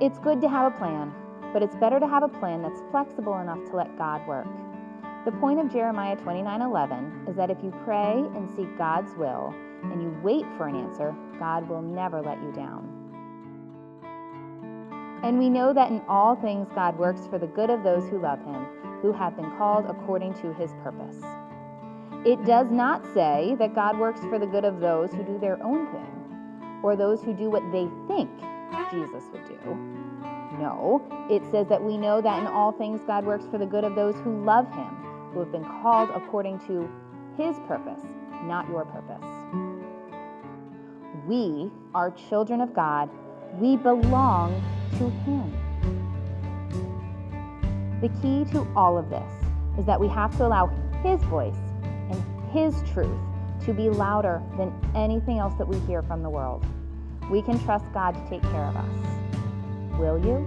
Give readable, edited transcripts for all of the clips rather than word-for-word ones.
It's good to have a plan, but it's better to have a plan that's flexible enough to let God work. The point of Jeremiah 29:11 is that if you pray and seek God's will and you wait for an answer, God will never let you down. And we know that in all things God works for the good of those who love him, who have been called according to his purpose. It does not say that God works for the good of those who do their own thing, or those who do what they think Jesus would do. No, it says that we know that in all things God works for the good of those who love him, who have been called according to his purpose, not your purpose. We are children of God. We belong to him. The key to all of this is that we have to allow his voice and his truth to be louder than anything else that we hear from the world. We can trust God to take care of us. Will you?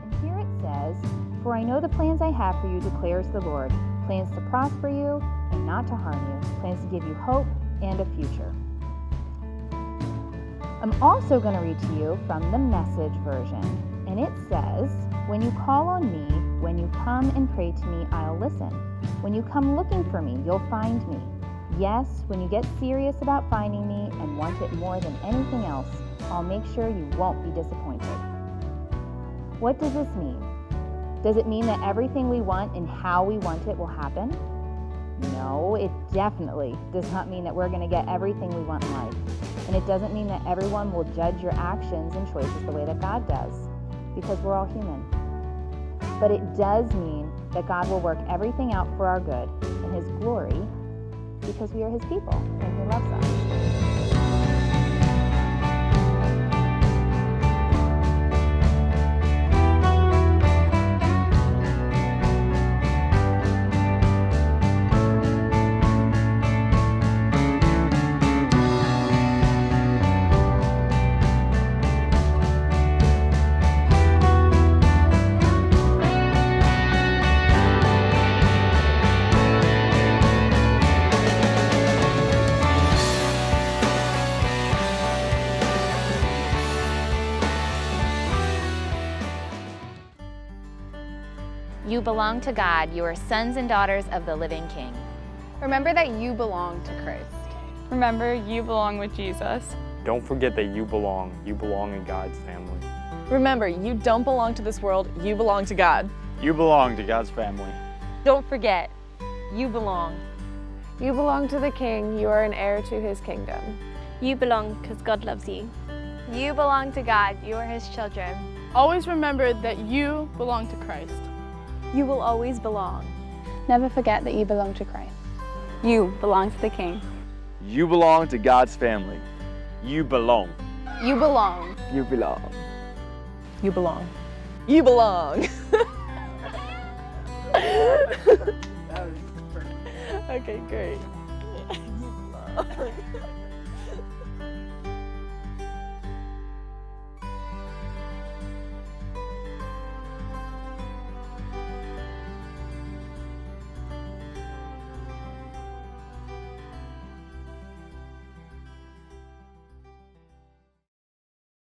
And here it says, "For I know the plans I have for you, declares the Lord, plans to prosper you and not to harm you, plans to give you hope and a future." I'm also going to read to you from the Message version, and it says, "When you call on me, when you come and pray to me, I'll listen. When you come looking for me, you'll find me. Yes, when you get serious about finding me and want it more than anything else, I'll make sure you won't be disappointed." What does this mean? Does it mean that everything we want and how we want it will happen? No, it definitely does not mean that we're going to get everything we want in life. And it doesn't mean that everyone will judge your actions and choices the way that God does, because we're all human. But it does mean that God will work everything out for our good and his glory, because we are his people and he loves us. You belong to God. You are sons and daughters of the living King. Remember that you belong to Christ. Remember, you belong with Jesus. Don't forget that you belong in God's family. Remember, you don't belong to this world, you belong to God. You belong to God's family. Don't forget, you belong. You belong to the King. You are an heir to his kingdom. You belong because God loves you. You belong to God. You are his children. Always remember that you belong to Christ. You will always belong. Never forget that you belong to Christ. You belong to the King. You belong to God's family. You belong. You belong. You belong. You belong. You belong. Okay, great. You belong.